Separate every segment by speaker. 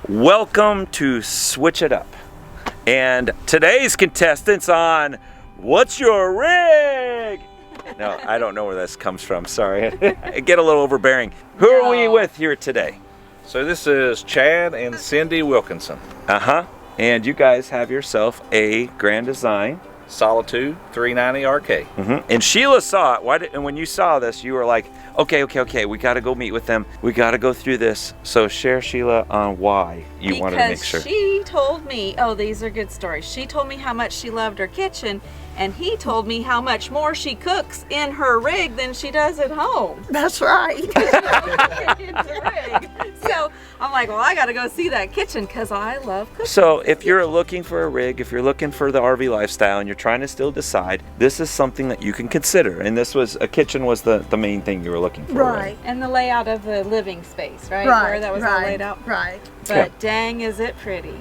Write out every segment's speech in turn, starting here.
Speaker 1: Welcome to Switch It Up. And today's contestants on What's Your Rig? No, I don't know where this comes from, sorry. I get a little overbearing. Who are we with here today?
Speaker 2: So this is Chad and Cindy Wilkinson.
Speaker 1: And you guys have yourself a Grand Design
Speaker 2: Solitude 390 RK.
Speaker 1: And Sheila saw it. And when you saw this, you were like, okay, we got to go meet with them. We got to go through this. So share, Sheila, on why you wanted to make sure.
Speaker 3: Because she told me, oh, these are good stories. She told me how much she loved her kitchen, and he told me how much more she cooks in her rig than she does at home.
Speaker 4: That's right.
Speaker 3: So I'm like, well, I got to go see that kitchen because I love cooking.
Speaker 1: So if you're looking for a rig, if you're looking for the RV lifestyle and you're trying to still decide, this is something that you can consider. And this was, a kitchen was the main thing you were looking for.
Speaker 4: Right.
Speaker 3: And the layout of the living space, right?
Speaker 4: Right.
Speaker 3: Where that was all laid out.
Speaker 4: Right.
Speaker 3: But dang, is it pretty.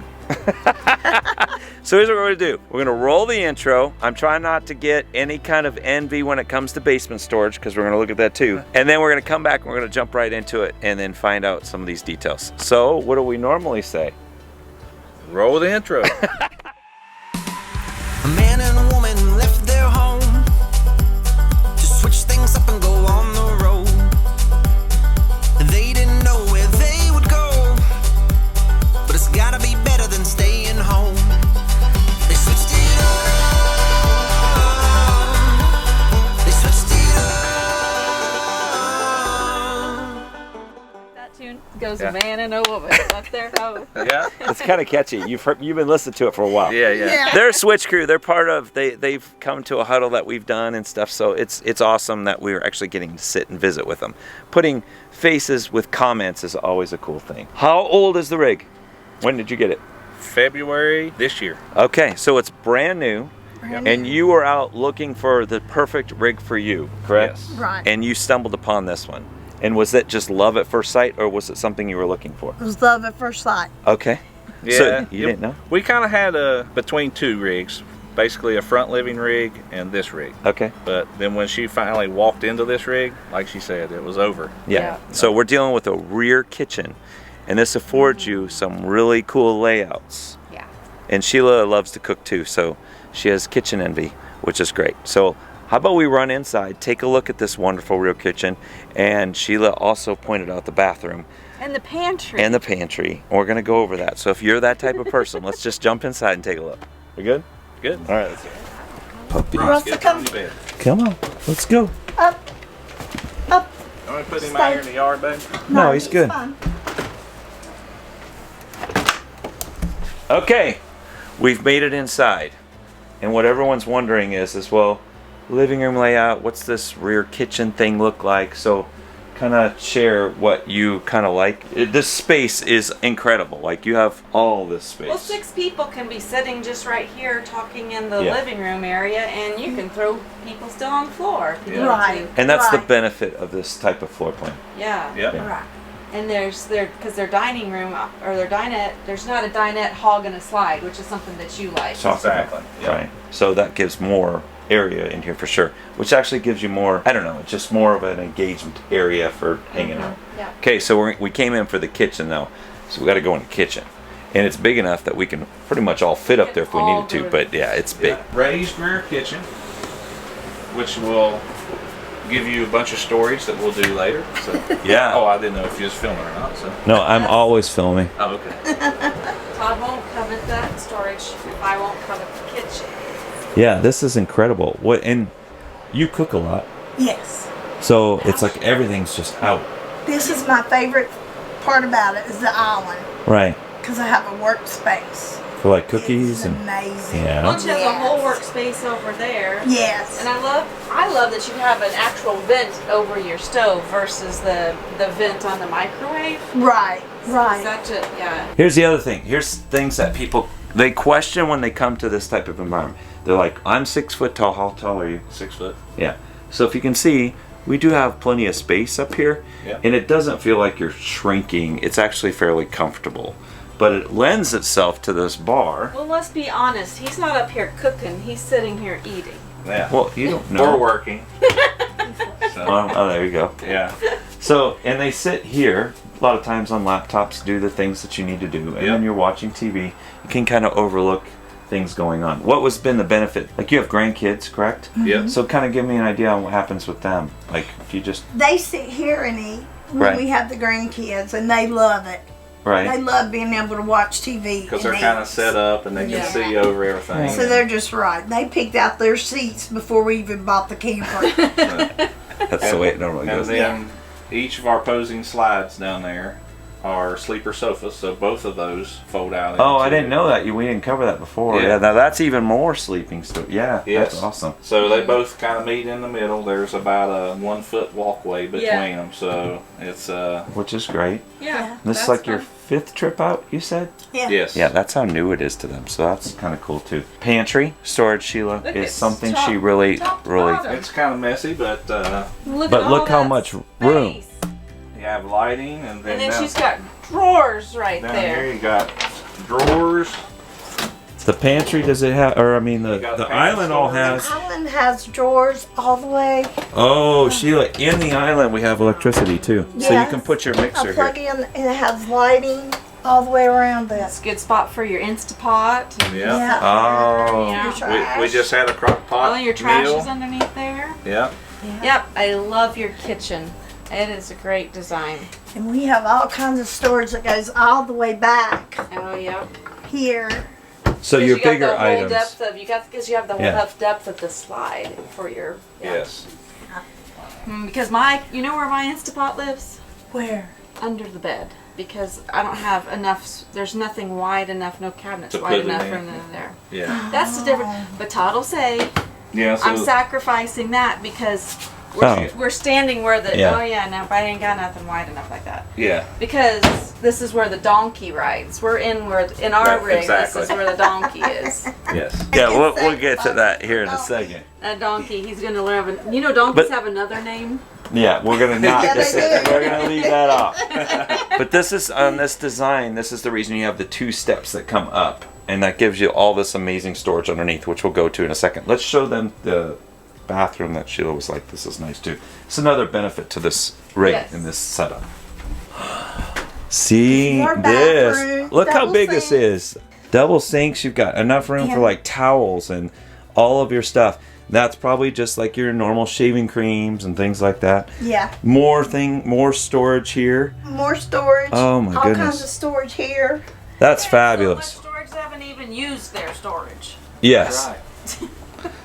Speaker 1: So here's what we're going to do. We're going to roll the intro. I'm trying not to get any kind of envy when it comes to basement storage because we're going to look at that too. And then we're going to come back and we're going to jump right into it and then find out some of these details. So what do we normally say?
Speaker 2: Roll the intro.
Speaker 5: A man and a woman left their home to switch things up and go on the road. They didn't know where they would go, but it's gotta be better than staying home. They switched it up. They switched it up.
Speaker 3: That tune goes a man and a woman left their home.
Speaker 2: Yeah.
Speaker 1: It's kind of catchy. You've been listening to it for a while.
Speaker 2: Yeah.
Speaker 1: They're a Switch crew. They're part of, they've come to a huddle that we've done and stuff. So it's awesome that we're actually getting to sit and visit with them. Putting faces with comments is always a cool thing. How old is the rig? When did you get it?
Speaker 2: February this year.
Speaker 1: Okay, so it's brand new. And you were out looking for the perfect rig for you, correct?
Speaker 2: Yes.
Speaker 4: Right.
Speaker 1: And you stumbled upon this one. And was it just love at first sight, or was it something you were looking for?
Speaker 4: It was love at first sight.
Speaker 1: Okay.
Speaker 2: Yeah.
Speaker 1: So you didn't know?
Speaker 2: We kind of had between two rigs, basically a front living rig and this rig.
Speaker 1: Okay.
Speaker 2: But then when she finally walked into this rig, like she said, it was over.
Speaker 1: Yeah. So we're dealing with a rear kitchen, and this affords you some really cool layouts.
Speaker 3: Yeah.
Speaker 1: And Sheila loves to cook too, so she has kitchen envy, which is great. So how about we run inside, take a look at this wonderful rear kitchen, and Sheila also pointed out the bathroom.
Speaker 3: And the pantry.
Speaker 1: And the pantry. We're going to go over that. So if you're that type of person, let's just jump inside and take a look. We good?
Speaker 2: Good.
Speaker 1: All right, let's go. Puppy.
Speaker 4: Russell, come
Speaker 1: Come on, let's go.
Speaker 4: up.
Speaker 2: I'm going to put him out here in the yard, babe.
Speaker 1: No, he's good.
Speaker 4: Fine.
Speaker 1: Okay, we've made it inside. And what everyone's wondering is well, living room layout, what's this rear kitchen thing look like? So kind of share what you kind of like. This space is incredible. Like, you have all this space.
Speaker 3: Well, 6 people can be sitting just right here talking in the
Speaker 1: Yeah.
Speaker 3: living room area, and you can throw people still on the floor if you need
Speaker 4: Right.
Speaker 3: to.
Speaker 1: And that's the
Speaker 4: Right.
Speaker 1: benefit of this type of floor plan.
Speaker 3: Yeah.
Speaker 2: Yep.
Speaker 1: Yeah.
Speaker 4: Right.
Speaker 3: And because their dining room or their dinette, there's not a dinette hog and a slide, which is something that you like.
Speaker 2: Exactly. Yeah.
Speaker 1: Right. So that gives more area in here for sure, which actually gives you more, I don't know, it's just more of an engagement area for hanging out.
Speaker 3: Yeah.
Speaker 1: Okay, so we came in for the kitchen now, so we got to go in the kitchen. And it's big enough that we can pretty much all fit up there if we
Speaker 3: All
Speaker 1: needed to,
Speaker 3: good.
Speaker 1: but yeah, it's big.
Speaker 2: Yeah. Raised rear kitchen, which will give you a bunch of stories that we'll do later. So.
Speaker 1: Yeah.
Speaker 2: Oh, I didn't know if you was filming or not. So.
Speaker 1: No, I'm always filming.
Speaker 2: Oh, okay.
Speaker 3: Todd won't covet that storage if I won't covet the kitchen.
Speaker 1: Yeah, this is incredible. And you cook a lot,
Speaker 4: Yes.
Speaker 1: so it's like everything's just out.
Speaker 4: This is my favorite part about it is the island
Speaker 1: Right.
Speaker 4: because I have a workspace.
Speaker 1: For like cookies
Speaker 4: It's
Speaker 1: and
Speaker 4: amazing.
Speaker 1: yeah.
Speaker 3: Lunch has a whole
Speaker 4: Yes.
Speaker 3: workspace over there.
Speaker 4: Yes.
Speaker 3: And I love that you have an actual vent over your stove versus the vent on the microwave.
Speaker 4: Right. Right.
Speaker 3: Such a, yeah.
Speaker 1: Here's the other thing. Here's things that people, they question when they come to this type of environment. They're like, I'm 6 foot tall. How tall are you?
Speaker 2: 6 foot.
Speaker 1: Yeah. So if you can see, we do have plenty of space up here.
Speaker 2: Yeah.
Speaker 1: And it doesn't feel like you're shrinking. It's actually fairly comfortable. But it lends itself to this bar.
Speaker 3: Well, let's be honest. He's not up here cooking. He's sitting here eating.
Speaker 2: Yeah.
Speaker 1: Well, you don't know.
Speaker 2: We're working. So,
Speaker 1: Oh, there you go.
Speaker 2: yeah.
Speaker 1: So, and they sit here. lot of times on laptops do the things that you need to do, and
Speaker 2: Yep.
Speaker 1: then you're watching TV, you can kind of overlook things going on. What was been the benefit? Like, you have grandkids, correct?
Speaker 2: Yeah.
Speaker 1: So kind of give me an idea on what happens with them. Like, if you just
Speaker 4: They sit here and eat when
Speaker 1: Right.
Speaker 4: we have the grandkids, and they love it. They
Speaker 1: right.
Speaker 4: love being able to watch TV.
Speaker 2: Because
Speaker 4: and
Speaker 2: they're kind
Speaker 4: eat.
Speaker 2: of set up and they can
Speaker 3: Yeah.
Speaker 2: see over everything.
Speaker 4: So they're just right. They picked out their seats before we even bought the camper.
Speaker 1: That's the way it normally
Speaker 2: And
Speaker 1: goes.
Speaker 2: then each of our posing slides down there are sleeper sofas, so both of those fold out.
Speaker 1: Oh, I
Speaker 2: into-
Speaker 1: didn't know that. We didn't cover that before.
Speaker 2: Yeah.
Speaker 1: Yeah, now that's even more sleeping stuff. Yeah,
Speaker 2: Yes.
Speaker 1: that's awesome.
Speaker 2: So they both kind of meet in the middle. There's about a 1 foot walkway between
Speaker 3: Yeah.
Speaker 2: them, so it's
Speaker 1: Which is great.
Speaker 3: Yeah.
Speaker 1: This is
Speaker 3: that's
Speaker 1: like your
Speaker 3: fun.
Speaker 1: 5th trip out, you said?
Speaker 4: Yeah.
Speaker 2: yes.
Speaker 1: Yeah, that's how new it is to them. So that's kind of cool too. Pantry storage, Sheila,
Speaker 3: Look,
Speaker 1: is
Speaker 3: it's
Speaker 1: something
Speaker 3: top-
Speaker 1: she really,
Speaker 3: top to
Speaker 1: really.
Speaker 3: bottom.
Speaker 2: It's kind of messy, but
Speaker 3: Look
Speaker 1: But
Speaker 3: at all
Speaker 1: look how
Speaker 3: that
Speaker 1: much room.
Speaker 3: space.
Speaker 2: you have lighting, and then,
Speaker 3: And then
Speaker 2: down,
Speaker 3: she's got drawers right
Speaker 2: down
Speaker 3: there.
Speaker 2: here you got drawers.
Speaker 1: The pantry, does it have? Or I mean,
Speaker 2: You got
Speaker 1: the
Speaker 2: pantry
Speaker 1: island all
Speaker 2: storage.
Speaker 1: has.
Speaker 4: Island has drawers all the way.
Speaker 1: Oh, Sheila, in the island we have electricity too, so you
Speaker 4: Yes.
Speaker 1: can put your
Speaker 4: I
Speaker 1: mixer
Speaker 4: plug
Speaker 1: here.
Speaker 4: in, and it has lighting all the way around
Speaker 3: It's
Speaker 4: this.
Speaker 3: a good spot for your Instapot.
Speaker 2: Yeah.
Speaker 1: Oh.
Speaker 3: Yeah.
Speaker 4: Your trash.
Speaker 2: We just had a crock pot
Speaker 3: All your trash
Speaker 2: meal.
Speaker 3: is underneath there.
Speaker 2: Yeah.
Speaker 3: Yep, I love your kitchen. It is a great design.
Speaker 4: And we have all kinds of storage that goes all the way back
Speaker 3: Oh, yep.
Speaker 4: here.
Speaker 1: So
Speaker 3: 'Cause
Speaker 1: your
Speaker 3: you got
Speaker 1: bigger
Speaker 3: the whole
Speaker 1: items.
Speaker 3: depth of because you have the whole
Speaker 1: Yeah.
Speaker 3: depth of the slide for your
Speaker 2: Yes.
Speaker 3: Because you know where my Instapot lives?
Speaker 4: Where?
Speaker 3: Under the bed. Because I don't have enough. There's nothing wide enough, no cabinets
Speaker 2: To
Speaker 3: wide
Speaker 2: put it
Speaker 3: enough
Speaker 2: in.
Speaker 3: for them there.
Speaker 2: Yeah.
Speaker 3: That's the difference. But Todd will say
Speaker 2: Yeah. So
Speaker 3: I'm sacrificing that because
Speaker 1: Oh.
Speaker 3: we're standing where the
Speaker 1: Yeah.
Speaker 3: oh yeah no I ain't got nothing wide enough like that.
Speaker 2: yeah.
Speaker 3: Because this is where the donkey rides. We're in our
Speaker 2: Right,
Speaker 3: rig.
Speaker 2: exactly.
Speaker 3: This is where the donkey is.
Speaker 2: Yes.
Speaker 1: Yeah, we'll get to that here in a second.
Speaker 3: That donkey, he's gonna learn. You know, donkeys
Speaker 1: But-
Speaker 3: have another name.
Speaker 1: Yeah, we're gonna not.
Speaker 4: Yeah, they do.
Speaker 1: We're gonna leave that off. But this is on this design. This is the reason you have the 2 steps that come up, and that gives you all this amazing storage underneath, which we'll go to in a second. Let's show them the bathroom that Sheila was like, this is nice too. It's another benefit to this rig
Speaker 3: Yes.
Speaker 1: and this setup. See
Speaker 4: Your
Speaker 1: this?
Speaker 4: bathroom,
Speaker 1: Look how
Speaker 4: double
Speaker 1: big this
Speaker 4: sink.
Speaker 1: is. Double sinks. You've got enough room
Speaker 4: Yeah.
Speaker 1: for like towels and all of your stuff. That's probably just like your normal shaving creams and things like that.
Speaker 4: Yeah.
Speaker 1: More storage here.
Speaker 4: More storage.
Speaker 1: Oh, my
Speaker 4: all
Speaker 1: goodness.
Speaker 4: kinds of storage here.
Speaker 1: That's
Speaker 3: So
Speaker 1: fabulous.
Speaker 3: much storage they haven't even used their storage.
Speaker 1: Yes.
Speaker 2: Right.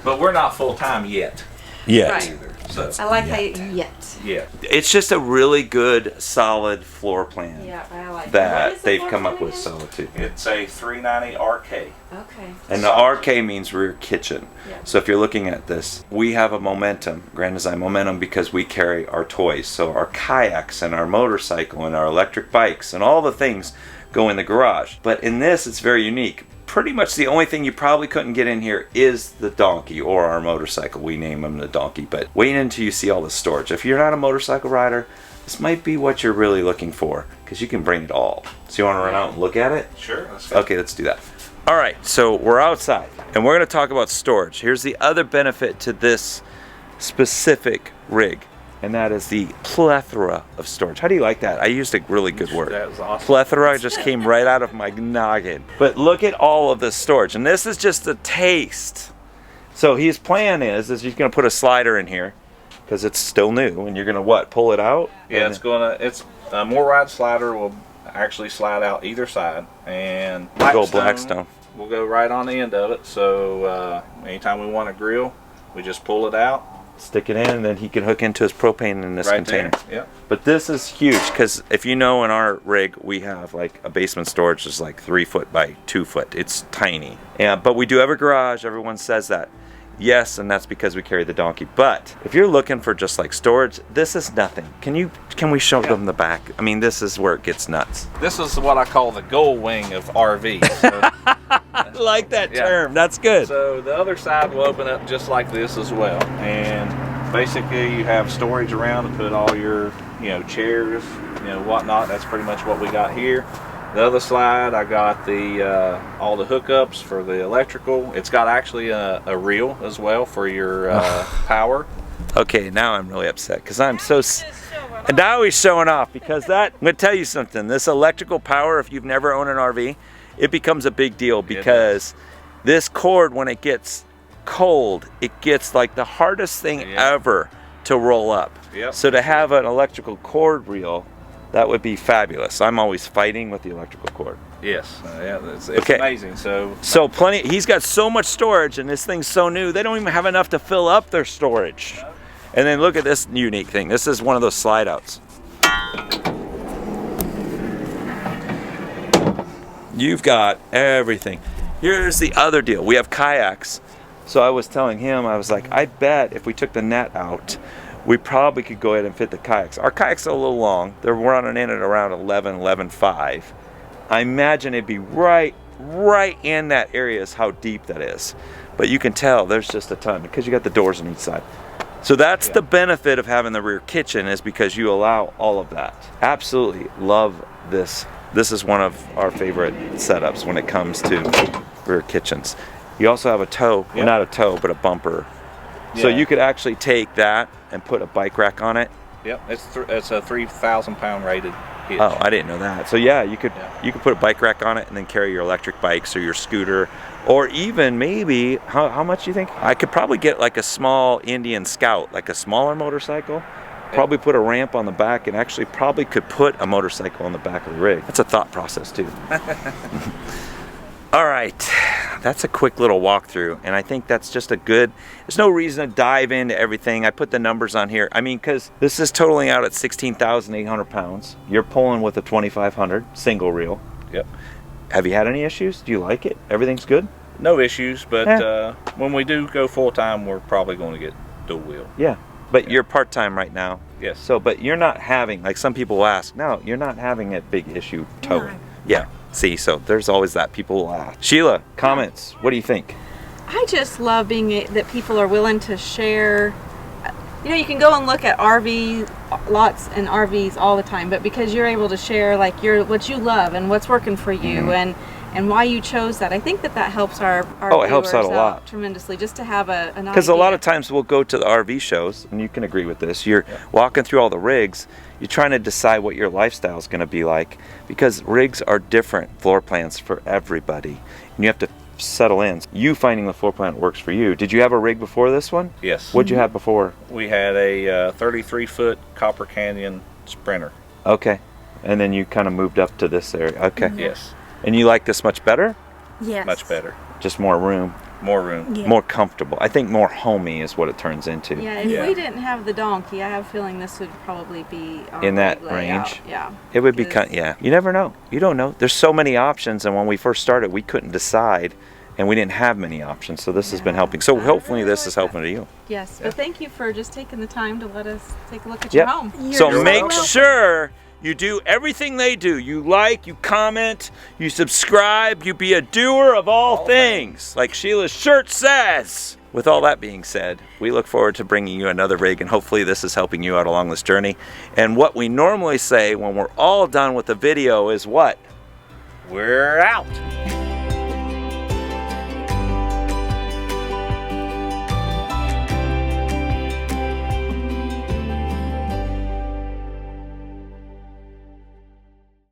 Speaker 2: But we're not full time yet.
Speaker 1: Yet.
Speaker 3: Right.
Speaker 2: Either. So
Speaker 3: I like how you yet.
Speaker 2: yeah.
Speaker 1: It's just a really good, solid floor plan
Speaker 3: Yeah, I like What
Speaker 1: that
Speaker 3: is the
Speaker 1: they've
Speaker 3: floor
Speaker 1: come up
Speaker 3: plan
Speaker 1: with
Speaker 3: again?
Speaker 1: solitude.
Speaker 2: It's a 390 RK.
Speaker 3: Okay.
Speaker 1: And the RK means rear kitchen.
Speaker 3: Yeah.
Speaker 1: So if you're looking at this, we have a momentum, Grand Design momentum, because we carry our toys. So our kayaks and our motorcycle and our electric bikes and all the things go in the garage. But in this, it's very unique. Pretty much the only thing you probably couldn't get in here is the donkey or our motorcycle. We name him the donkey. But wait until you see all the storage. If you're not a motorcycle rider, this might be what you're really looking for, because you can bring it all. So you want to run out and look at it?
Speaker 2: Sure. Let's go.
Speaker 1: Okay, let's do that. All right, so we're outside and we're going to talk about storage. Here's the other benefit to this specific rig, and that is the plethora of storage. How do you like that? I used a really good word.
Speaker 2: That was awesome.
Speaker 1: Plethora just came right out of my noggin. But look at all of this storage, and this is just a taste. So his plan is he's going to put a slider in here because it's still new, and you're going to what? Pull it out?
Speaker 2: Yeah,
Speaker 1: And-
Speaker 2: it's a more ride slider will actually slide out either side, and
Speaker 1: Go Blackstone.
Speaker 2: will go right on the end of it. So anytime we want to grill, we just pull it out
Speaker 1: stick it in, and then he can hook into his propane in this
Speaker 2: right
Speaker 1: container.
Speaker 2: there. Yep.
Speaker 1: But this is huge because if you know, in our rig we have like a basement storage is like 3 foot by 2 foot. It's tiny. But we do have a garage. Everyone says that. Yes, and that's because we carry the donkey. But if you're looking for just like storage, this is nothing. Can we show them the back? I mean, this is where it gets nuts.
Speaker 2: This is what I call the gold wing of RVs. So,
Speaker 1: I like that
Speaker 2: Yeah.
Speaker 1: term. That's good.
Speaker 2: so the other side will open up just like this as well, and basically you have storage around to put all your chairs, whatnot. That's pretty much what we got here. The other slide, I got the all the hookups for the electrical. It's got actually a reel as well for your power.
Speaker 1: Okay, now I'm really upset because I'm so And now he's showing off because that, I'm going to tell you something. This electrical power, if you've never owned an RV, it becomes a big deal because this cord, when it gets cold, it gets like the hardest thing ever to roll up.
Speaker 2: Yep.
Speaker 1: So to have an electrical cord reel, that would be fabulous. I'm always fighting with the electrical cord.
Speaker 2: Yes, yeah, it's amazing.
Speaker 1: So plenty. He's got so much storage, and this thing's so new. They don't even have enough to fill up their storage. And then look at this unique thing. This is one of those slide outs. You've got everything. Here's the other deal. We have kayaks. So I was telling him, I was like, I bet if we took the net out, we probably could go ahead and fit the kayaks. Our kayaks are a little long. They're running in at around 11.5. I imagine it'd be right in that area is how deep that is. But you can tell there's just a ton because you got the doors on each side. So that's the benefit of having the rear kitchen, is because you allow all of that. Absolutely love this. This is one of our favorite setups when it comes to rear kitchens. You also have a tow, well, not a tow, but a bumper. So you could actually take that and put a bike rack on it.
Speaker 2: Yep, it's a 3,000-pound rated hitch.
Speaker 1: Oh, I didn't know that. So yeah, you could put a bike rack on it and then carry your electric bikes or your scooter, or even maybe how much do you think? I could probably get like a small Indian Scout, like a smaller motorcycle. Probably put a ramp on the back, and actually probably could put a motorcycle on the back of the rig. That's a thought process too. All right, that's a quick little walkthrough, and I think that's just a good, there's no reason to dive into everything. I put the numbers on here. I mean, because this is totaling out at 16,800 pounds. You're pulling with a 2,500 single reel.
Speaker 2: Yep.
Speaker 1: Have you had any issues? Do you like it? Everything's good?
Speaker 2: No issues, but when we do go full-time, we're probably going to get dual wheel.
Speaker 1: Yeah, but you're part-time right now.
Speaker 2: Yes.
Speaker 1: So, but you're not having, like some people will ask, no, you're not having a big issue towing.
Speaker 4: No.
Speaker 1: Yeah. See, so there's always that. People will ask. Sheila, comments. What do you think?
Speaker 3: I just love that people are willing to share. You know, you can go and look at RV lots and RVs all the time, but because you're able to share like what you love and what's working for you and why you chose that, I think that helps our
Speaker 1: it helps out a lot
Speaker 3: tremendously, just to have an idea.
Speaker 1: Because a lot of times we'll go to the RV shows, and you can agree with this. You're walking through all the rigs. You're trying to decide what your lifestyle is going to be like, because rigs are different floor plans for everybody, and you have to settle in. You finding the floor plan that works for you. Did you have a rig before this one?
Speaker 2: Yes.
Speaker 1: What'd you have before?
Speaker 2: We had a 33-foot Copper Canyon Sprinter.
Speaker 1: Okay. And then you kind of moved up to this area. Okay.
Speaker 2: Yes.
Speaker 1: And you like this much better?
Speaker 4: Yes.
Speaker 2: Much better.
Speaker 1: Just more room.
Speaker 2: More room.
Speaker 4: Yeah.
Speaker 1: More comfortable. I think more homey is what it turns into.
Speaker 3: Yeah, if we didn't have the donkey, I have a feeling this would probably be our
Speaker 1: in that
Speaker 3: layout.
Speaker 1: range.
Speaker 3: Yeah.
Speaker 1: It would be you never know. You don't know. There's so many options, and when we first started, we couldn't decide, and we didn't have many options. So this has been helping. So hopefully this is helping to you.
Speaker 3: Yes, but thank you for just taking the time to let us take a look at your home.
Speaker 1: So make sure you do everything they do. You like, you comment, you subscribe, you be a doer of all things, like Sheila's shirt says. With all that being said, we look forward to bringing you another rig, and hopefully this is helping you out along this journey. And what we normally say when we're all done with the video is what?
Speaker 2: We're out.